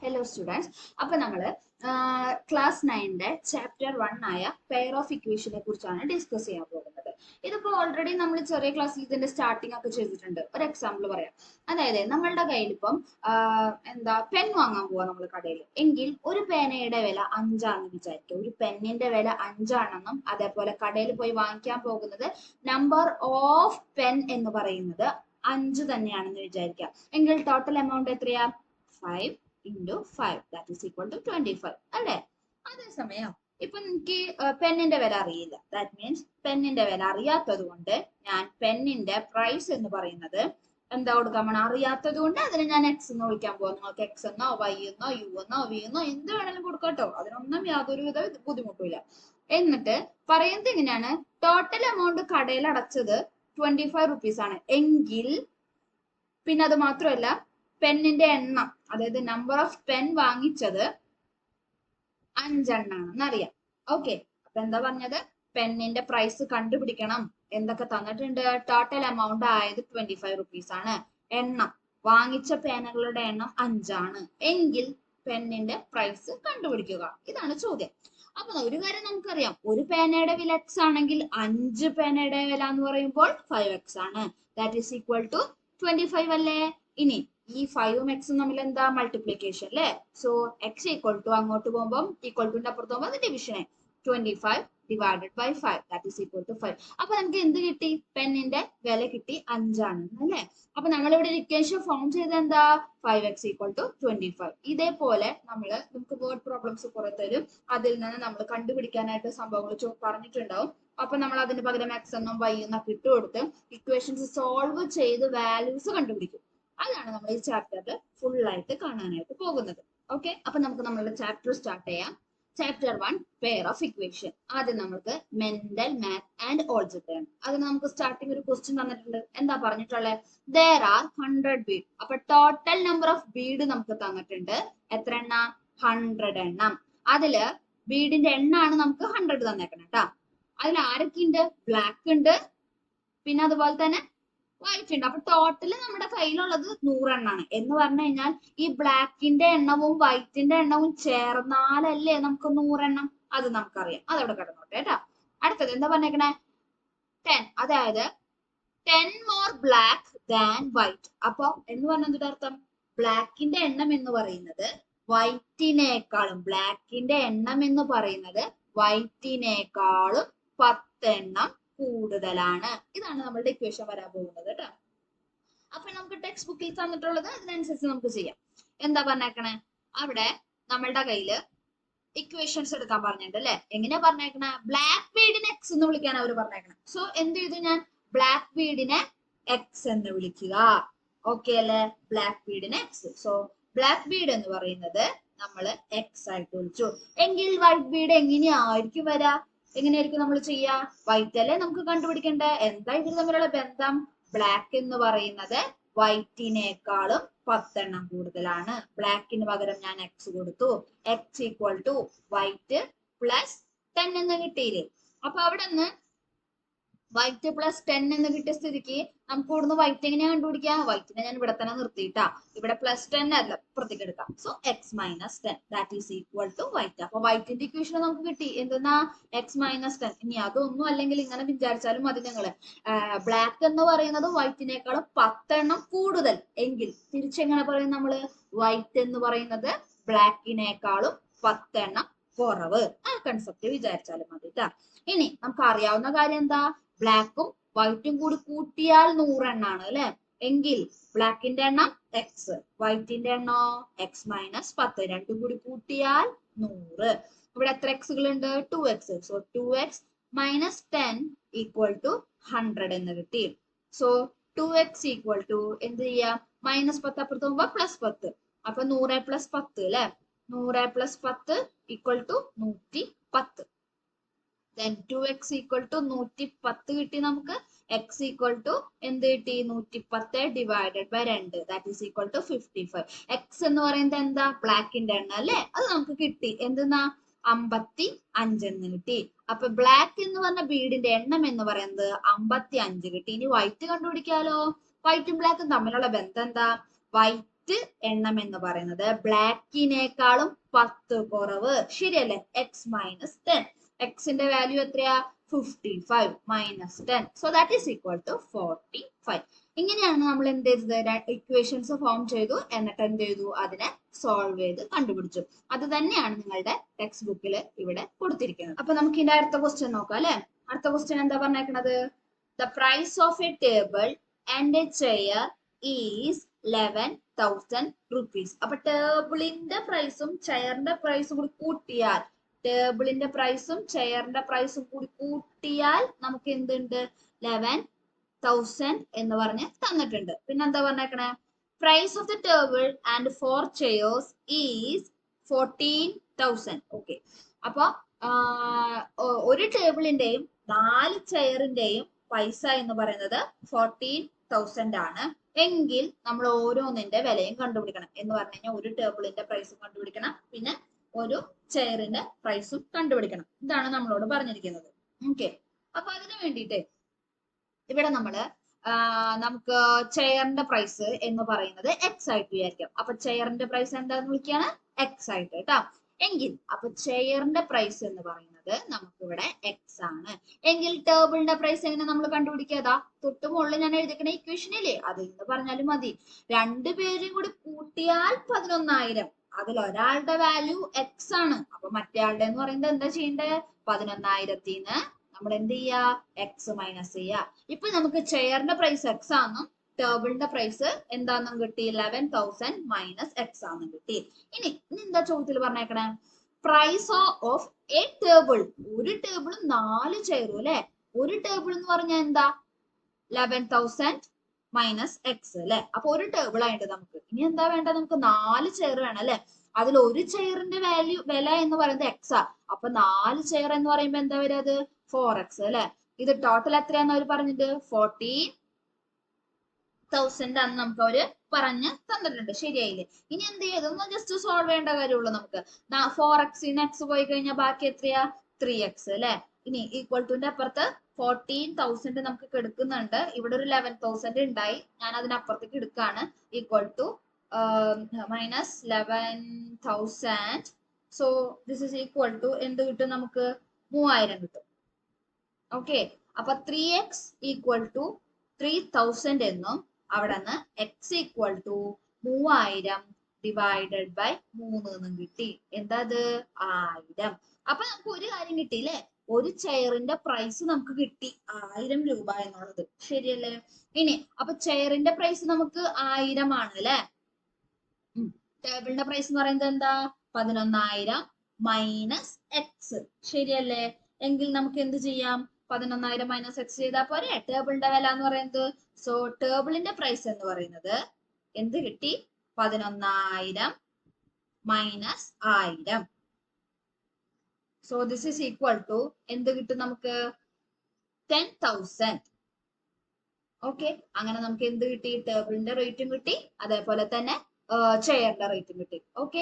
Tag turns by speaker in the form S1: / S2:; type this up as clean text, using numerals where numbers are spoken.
S1: Hello students. അപ്പൊ നമ്മള് class 9 chapter 1 ആയ പെയർ ഓഫ് ഇക്വേഷനെ കുറിച്ചാണ് ഡിസ്കസ് ചെയ്യാൻ പോകുന്നത്. ഇതിപ്പോ ഓൾറെഡി നമ്മൾ ചെറിയ ക്ലാസ്സിൽ ഇതിന്റെ സ്റ്റാർട്ടിംഗ് ഒക്കെ ചെയ്തിട്ടുണ്ട്. ഒരു എക്സാമ്പിൾ പറയാം. അതായത് നമ്മളുടെ കയ്യിൽ ഇപ്പം പെൻ വാങ്ങാൻ പോവാ നമ്മൾ കടയിൽ എങ്കിൽ ഒരു പേനയുടെ വില 5ആണെന്ന് വിചാരിക്കുക. ഒരു പെന്നിന്റെ വില 5ആണെന്നും അതേപോലെ കടയിൽ പോയി വാങ്ങിക്കാൻ പോകുന്നത് നമ്പർ ഓഫ് പെൻ എന്ന് പറയുന്നത് 5 തന്നെയാണെന്ന് വിചാരിക്കാം. എങ്കിൽ ടോട്ടൽ എമൗണ്ട് എത്രയാ? 5 into 5 that is equal to 25 അല്ലേ? അതേസമയം ഇപ്പൊ എനിക്ക് പെന്നിന്റെ വില അറിയില്ല. ദാറ്റ് മീൻസ് പെന്നിന്റെ വില അറിയാത്തത് കൊണ്ട് ഞാൻ പെന്നിന്റെ പ്രൈസ് എന്ന് പറയുന്നത് എന്താ കൊടുക്കാൻ പോണം? അറിയാത്തത് കൊണ്ട് അതിന് ഞാൻ എക്സ് എന്ന് വിളിക്കാൻ പോകും. നിങ്ങൾക്ക് എക്സ് എന്നോ വൈ എന്നോ യു എന്നോ വി എന്നോ എന്ത് വേണമെങ്കിലും കൊടുക്കട്ടോ, അതിനൊന്നും യാതൊരുവിധ ബുദ്ധിമുട്ടില്ല. എന്നിട്ട് പറയുന്നത് എങ്ങനെയാണ്? ടോട്ടൽ എമൗണ്ട് കടയിൽ അടച്ചത് 25 റുപ്പീസ് ആണ് എങ്കിൽ, പിന്നെ അത് മാത്രമല്ല പെന്നിന്റെ എണ്ണം, അതായത് നമ്പർ ഓഫ് പെൻ വാങ്ങിച്ചത് 5 എണ്ണാണെന്ന് അറിയാം. ഓക്കെ, അപ്പൊ എന്താ പറഞ്ഞത്? പെന്നിന്റെ പ്രൈസ് കണ്ടുപിടിക്കണം. എന്തൊക്കെ തന്നിട്ടുണ്ട്? ടോട്ടൽ എമൗണ്ട് ആയത് 25 റുപ്പീസ് ആണ്. എണ്ണം, വാങ്ങിച്ച പേനകളുടെ എണ്ണം 5 ആണ് എങ്കിൽ പെന്നിന്റെ പ്രൈസ് കണ്ടുപിടിക്കുക. ഇതാണ് ചോദ്യം. അപ്പൊ ഒരു കാര്യം നമുക്കറിയാം, ഒരു പേനയുടെ വില എക്സ് ആണെങ്കിൽ 5 പേനയുടെ വില എന്ന് പറയുമ്പോൾ 5x ആണ്. ദാറ്റ് ഈസ് ഈക്വൽ ടു 25 അല്ലേ? ഇനി ഈ 5ഉം എക്സും തമ്മിൽ എന്താ? മൾട്ടിപ്ലിക്കേഷൻ അല്ലേ? സോ എക്സ് ഈക്വൽ ടു അങ്ങോട്ട് പോകുമ്പോൾ ഈക്വൽ ടുന്റെ അപ്പുറത്ത് പോകുമ്പോൾ അത് division. 25 divided by 5 that is equal to 5. അപ്പൊ നമുക്ക് എന്ത് കിട്ടി? പെന്നിന്റെ വില കിട്ടി 5 ആണെന്ന് അല്ലേ? അപ്പൊ നമ്മൾ ഇവിടെ ഇക്വേഷൻ ഫോം ചെയ്ത് എന്താ? 5x equal to 25. ഇതേപോലെ നമുക്ക് വേർഡ് പ്രോബ്ലംസ് കുറെ തരും. അതിൽ നിന്ന് നമ്മൾ കണ്ടുപിടിക്കാനായിട്ട് സംഭവങ്ങൾ പറഞ്ഞിട്ടുണ്ടാവും. അപ്പൊ നമ്മൾ അതിന് പകരം എക്സ് എന്നും വൈ എന്നൊക്കെ ഇട്ട് കൊടുത്ത് ഇക്വേഷൻസ് സോൾവ് ചെയ്ത് വാല്യൂസ് കണ്ടുപിടിക്കും. അതാണ് നമ്മൾ ഈ ചാപ്റ്ററിൽ ഫുൾ ആയിട്ട് കാണാനായിട്ട് പോകുന്നത്. ഓക്കെ, അപ്പൊ നമുക്ക് നമ്മളുടെ ചാപ്റ്റർ സ്റ്റാർട്ട് ചെയ്യാം. Chapter 1 pair of equation. ആദ്യം നമുക്ക് മെന്റൽ മാത്ത് ആൻഡ് ഓൾജിബ്ര. അതിന് നമുക്ക് സ്റ്റാർട്ടിംഗ് ഒരു ക്വസ്റ്റ്യൻ തന്നിട്ടുണ്ട്. എന്താ പറഞ്ഞിട്ടുള്ളത്? there are 100 bead. അപ്പൊ ടോട്ടൽ നമ്പർ ഓഫ് ബീഡ് നമുക്ക് തന്നിട്ടുണ്ട്. എത്ര എണ്ണം? 100 എണ്ണം. അതില് ബീഡിന്റെ എണ്ണാണ് നമുക്ക് 100 തന്നേക്കണം കേട്ടാ. അതിൽ ആരൊക്കെ ഉണ്ട്? ബ്ലാക്ക് ഉണ്ട്, പിന്നെ അതുപോലെ തന്നെ വൈറ്റ് ഉണ്ട്. അപ്പൊ ടോട്ടല് നമ്മുടെ കയ്യിലുള്ളത് 100 എണ്ണാണ്. എന്ന് പറഞ്ഞു കഴിഞ്ഞാൽ ഈ ബ്ലാക്കിന്റെ എണ്ണവും വൈറ്റിന്റെ എണ്ണവും ചേർന്നാലല്ലേ നമുക്ക് 100 എണ്ണം. അത് നമുക്കറിയാം. അതവിടെ കിടന്നോട്ടെ കേട്ടാ. അടുത്തത് എന്താ പറഞ്ഞേക്കണേ? 10. അതായത് 10 more black than white. അപ്പൊ എന്ന് പറഞ്ഞതിന്റെ അർത്ഥം ബ്ലാക്കിന്റെ എണ്ണം എന്ന് പറയുന്നത് വൈറ്റിനേക്കാളും, ബ്ലാക്കിന്റെ എണ്ണം എന്ന് പറയുന്നത് വൈറ്റിനേക്കാളും 10 എണ്ണം കൂടുതലാണ്. ഇതാണ് നമ്മളുടെ ഇക്വേഷൻ വരാൻ പോകുന്നത് കേട്ടോ. അപ്പൊ നമുക്ക് ടെക്സ്റ്റ് ബുക്കിൽ തന്നിട്ടുള്ളത് അതിനനുസരിച്ച് നമുക്ക് ചെയ്യാം. എന്താ പറഞ്ഞേക്കണേ? അവിടെ നമ്മളുടെ കയ്യില് ഇക്വേഷൻസ് എടുക്കാൻ പറഞ്ഞിട്ടുണ്ട് അല്ലെ? എങ്ങനെയാ പറഞ്ഞേക്കണേ? ബ്ലാക്ക് ബീഡിനെ എക്സ് എന്ന് വിളിക്കാൻ അവർ പറഞ്ഞേക്കണം. സോ എന്ത് ചെയ്തു ഞാൻ? ബ്ലാക്ക് ബീഡിനെ എക്സ് എന്ന് വിളിക്കുക. ഓക്കെ അല്ലെ? ബ്ലാക്ക് ബീഡിനെ എക്സ്. സോ ബ്ലാക്ക് ബീഡ് എന്ന് പറയുന്നത് നമ്മൾ എക്സ് ആയിട്ട് വിളിച്ചു. എങ്കിൽ വൈറ്റ് ബീഡ് എങ്ങനെയായിരിക്കും വരാ? എങ്ങനെയായിരിക്കും നമ്മൾ ചെയ്യാ? വൈറ്റ് അല്ലേ നമുക്ക് കണ്ടുപിടിക്കണ്ടേ? എന്താ ഇതിൽ തമ്മിലുള്ള ബന്ധം? ബ്ലാക്ക് എന്ന് പറയുന്നത് വൈറ്റിനേക്കാളും 10 എണ്ണം കൂടുതലാണ്. ബ്ലാക്കിന് പകരം ഞാൻ എക്സ് കൊടുത്തു. X equal to white plus 10 എന്ന് കിട്ടിയില്ലേ? അപ്പൊ അവിടെ നിന്ന് വൈറ്റ് പ്ലസ് 10 എന്ന് കിട്ടിയ സ്ഥിതിക്ക് നമുക്ക് ഇവിടുന്ന് വൈറ്റ് എങ്ങനെയാ കണ്ടുപിടിക്കുക? വൈറ്റിനെ ഞാൻ ഇവിടെ തന്നെ നിർത്തിയിട്ടാ. ഇവിടെ പ്ലസ് 10 അല്ല, പുറത്തേക്ക് എടുക്കാം. So x minus 10 that is equal to white. അപ്പൊ വൈറ്റിന്റെ ഇക്വേഷൻ നമുക്ക് കിട്ടി. എന്തെന്നാ? X minus 10. ഇനി അതൊന്നും അല്ലെങ്കിൽ ഇങ്ങനെ വിചാരിച്ചാലും മതി നിങ്ങള്. ബ്ലാക്ക് എന്ന് പറയുന്നത് വൈറ്റിനേക്കാളും 10 എണ്ണം കൂടുതൽ എങ്കിൽ തിരിച്ചെങ്ങനെ പറയും നമ്മള്? വൈറ്റ് എന്ന് പറയുന്നത് ബ്ലാക്കിനേക്കാളും 10 എണ്ണം കുറവ്. ആ കൺസെപ്റ്റ് വിചാരിച്ചാലും മതി ട്ടാ. ഇനി നമുക്ക് അറിയാവുന്ന കാര്യം എന്താ? ബ്ലാക്കും വൈറ്റും കൂടി കൂട്ടിയാൽ 100 എണ്ണാണ് അല്ലെ? എങ്കിൽ ബ്ലാക്കിന്റെ എണ്ണം എക്സ്, വൈറ്റിന്റെ എണ്ണോ എക്സ് മൈനസ് 10. രണ്ടും കൂടി കൂട്ടിയാൽ 100. ഇവിടെ എത്ര എക്സുകൾ ഉണ്ട്? 2x. So 2x minus 10 equal to 100 എന്ന് കിട്ടി. സോ 2x ഈക്വൽ ടു എന്ത് ചെയ്യാം? മൈനസ് 10 അപ്പുറത്ത് പോകുമ്പോ പ്ലസ് 10. അപ്പൊ 100 പ്ലസ് 10 അല്ലെ? 100 plus 10 equal to 110. then 2x equal to 110 കിട്ടി നമുക്ക്. x ഈക്വൽ ടു എന്ത് കിട്ടി? 110 divided by 2 that is equal to 55. x എന്ന് പറയുന്നത് എന്താ? ബ്ലാക്കിന്റെ എണ്ണം അല്ലെ? അത് നമുക്ക് കിട്ടി. എന്തെന്നാ? 55 എന്ന് കിട്ടി. അപ്പൊ ബ്ലാക്ക് എന്ന് പറഞ്ഞ ബീഡിന്റെ എണ്ണം എന്ന് പറയുന്നത് 55 കിട്ടി. ഇനി വൈറ്റ് കണ്ടുപിടിക്കാലോ. വൈറ്റും ബ്ലാക്കും തമ്മിലുള്ള ബന്ധം എന്താ? വൈറ്റ് കറക്റ്റ് എണ്ണം എന്ന് പറയുന്നത് ബ്ലാക്കിനേക്കാളും 10 കുറവ്, ശരിയല്ലേ? X minus 10. എക്സിന്റെ വാല്യൂ എത്രയാ? 55 minus 10. So that is equal to 45. ഇങ്ങനെയാണ് നമ്മൾ എന്ത് ചെയ്തത്? ഇക്വേഷൻസ് ഫോം ചെയ്തു, എന്നിട്ട് എന്ത് ചെയ്തു? അതിനെ സോൾവ് ചെയ്ത് കണ്ടുപിടിച്ചു. അത് തന്നെയാണ് നിങ്ങളുടെ ടെക്സ്റ്റ് ബുക്കിൽ ഇവിടെ കൊടുത്തിരിക്കുന്നത്. അപ്പൊ നമുക്ക് ഇതിന്റെ അടുത്ത ക്വസ്റ്റ്യൻ നോക്കാം അല്ലെ. അടുത്ത ക്വസ്റ്റ്യൻ എന്താ പറഞ്ഞേക്കുന്നത്? The price of a table and a chair is 11,000 rupees. അപ്പൊ ടേബിളിന്റെ പ്രൈസും ചെയറിന്റെ പ്രൈസും കൂടി കൂട്ടിയാൽ, ടേബിളിന്റെ പ്രൈസും ചെയറിന്റെ പ്രൈസും കൂടി കൂട്ടിയാൽ നമുക്ക് എന്തുണ്ട്? 11,000 എന്ന് പറഞ്ഞ് തന്നിട്ടുണ്ട്. പിന്നെ എന്താ പറഞ്ഞേക്കണേ? Price of the table and 4 chairs is 14,000. Okay, അപ്പൊ ഒരു ടേബിളിന്റെയും 4 ചെയറിന്റെയും പൈസ എന്ന് പറയുന്നത് 14,000 ആണ്. എങ്കിൽ നമ്മൾ ഓരോന്നിന്റെ വിലയും കണ്ടുപിടിക്കണം. എന്ന് പറഞ്ഞു കഴിഞ്ഞാൽ ഒരു ടേബിളിന്റെ പ്രൈസും കണ്ടുപിടിക്കണം, പിന്നെ ഒരു ചെയറിന്റെ പ്രൈസും കണ്ടുപിടിക്കണം. ഇതാണ് നമ്മളോട് പറഞ്ഞിരിക്കുന്നത്. ഓക്കെ, അപ്പൊ അതിനു വേണ്ടിയിട്ട് ഇവിടെ നമുക്ക് ചെയറിന്റെ പ്രൈസ് എന്ന് പറയുന്നത് എക്സ് ആയിട്ട് വിചാരിക്കാം. അപ്പൊ ചെയറിന്റെ പ്രൈസ് എന്താന്ന് വിളിക്കാണ്? എക്സ് ആയിട്ട് കേട്ടോ. എങ്കിൽ അപ്പൊ ചെയറിന്റെ പ്രൈസ് എന്ന് പറയുന്നത് നമുക്കിവിടെ എക്സ് ആണ്. എങ്കിൽ ടേബിളിന്റെ പ്രൈസ് എങ്ങനെ നമ്മൾ കണ്ടുപിടിക്കാതാ? തൊട്ട് മുകളിൽ ഞാൻ എഴുതിക്കണ ഇക്വേഷനില്ലേ, അത് എന്ന് പറഞ്ഞാലും മതി. രണ്ടുപേരും കൂടി കൂട്ടിയാൽ 11,000. അതിൽ ഒരാളുടെ വാല്യൂ എക്സ് ആണ്. അപ്പൊ മറ്റേ ആളുടെ എന്ന് പറയുന്നത് എന്താ ചെയ്യണ്ടേ? 11,000-ന്ന് നമ്മൾ എന്ത് ചെയ്യാ? എക്സ് മൈനസ് ചെയ്യാ. ഇപ്പൊ നമുക്ക് ചെയറിന്റെ പ്രൈസ് എക്സ് ആണെന്നും ടേബിളിന്റെ പ്രൈസ് എന്താണെന്നും കിട്ടി? 11,000 മൈനസ് എക്സ് ആണെന്നും കിട്ടി. ഇനി എന്താ ചോദ്യത്തിൽ പറഞ്ഞേക്കണേ? Price of a table. ഒരു ടേബിളും 4 ചെയറും അല്ലെ. ഒരു ടേബിൾ എന്ന് പറഞ്ഞാൽ എന്താ? 11,000 മൈനസ് എക്സ് അല്ലെ. അപ്പൊ ഒരു ടേബിൾ ആയിട്ട് നമുക്ക് ഇനി എന്താ വേണ്ട? നമുക്ക് 4 ചെയർ വേണം അല്ലെ. അതിൽ ഒരു ചെയറിന്റെ വില എന്ന് പറയുന്നത് എക്സാ. അപ്പൊ 4 ചെയർ എന്ന് പറയുമ്പോ എന്താ വരിക? അത് 4x അല്ലെ. ഇത് ടോട്ടൽ എത്രയാന്ന് അവർ പറഞ്ഞിട്ട്? 40,000 ആണ് നമുക്ക് അവര് പറഞ്ഞ് തന്നിട്ടുണ്ട്. ശരിയായില്ലേ? ഇനി എന്ത് ചെയ്യും? ഇതൊന്നും ജസ്റ്റ് സോൾവ് ചെയ്യേണ്ട കാര്യമുള്ളൂ നമുക്ക്. 4x-ന് x പോയി കഴിഞ്ഞാൽ ബാക്കി എത്രയാ? 3x അല്ലെ. ഇനി ഈക്വൽ ടുന്റെ അപ്പുറത്ത് 14,000 നമുക്ക് എടുക്കുന്നുണ്ട്. ഇവിടെ ഒരു 11,000 ഉണ്ടായി, ഞാൻ അതിനപ്പുറത്തേക്ക് എടുക്കാണ്. Equal to minus 11,000. So this is equal to എന്ത് കിട്ടും നമുക്ക്? 3000 കിട്ടും. ഓക്കെ, അപ്പൊ 3x ഈക്വൽ ടു 3,000 എന്നും അവിടെ നിന്ന് x equal to 3000 divided by 3 എന്നും കിട്ടി. എന്താ അത്? 1000. അപ്പൊ നമുക്ക് ഒരു കാര്യം കിട്ടിയില്ലേ? ഒരു ചെയറിന്റെ പ്രൈസ് നമുക്ക് കിട്ടി 1000 രൂപ എന്നുള്ളത്. ശരിയല്ലേ? ഇനി അപ്പൊ ചെയറിന്റെ പ്രൈസ് നമുക്ക് 1000 ആണ് അല്ലെ. ടേബിളിന്റെ പ്രൈസ് എന്ന് പറയുന്നത് എന്താ? 11,000 മൈനസ് എക്സ്. ശരിയല്ലേ? എങ്കിൽ നമുക്ക് എന്ത് ചെയ്യാം? 11,000 മൈനസ് എക്സ് ചെയ്താൽ പോരെ? ടേബിളിന്റെ വില എന്ന് പറയുന്നത്. സോ ടേബിളിന്റെ പ്രൈസ് എന്ന് പറയുന്നത് എന്ത് കിട്ടി? 11,000 minus 1000. So this is equal to എന്ത് കിട്ടും നമുക്ക്? 10,000. ഓക്കെ, അങ്ങനെ നമുക്ക് എന്ത് കിട്ടി? ടേബിളിന്റെ റേറ്റും കിട്ടി, അതേപോലെ തന്നെ ചെയറിന്റെ റേറ്റും കിട്ടി. ഓക്കെ,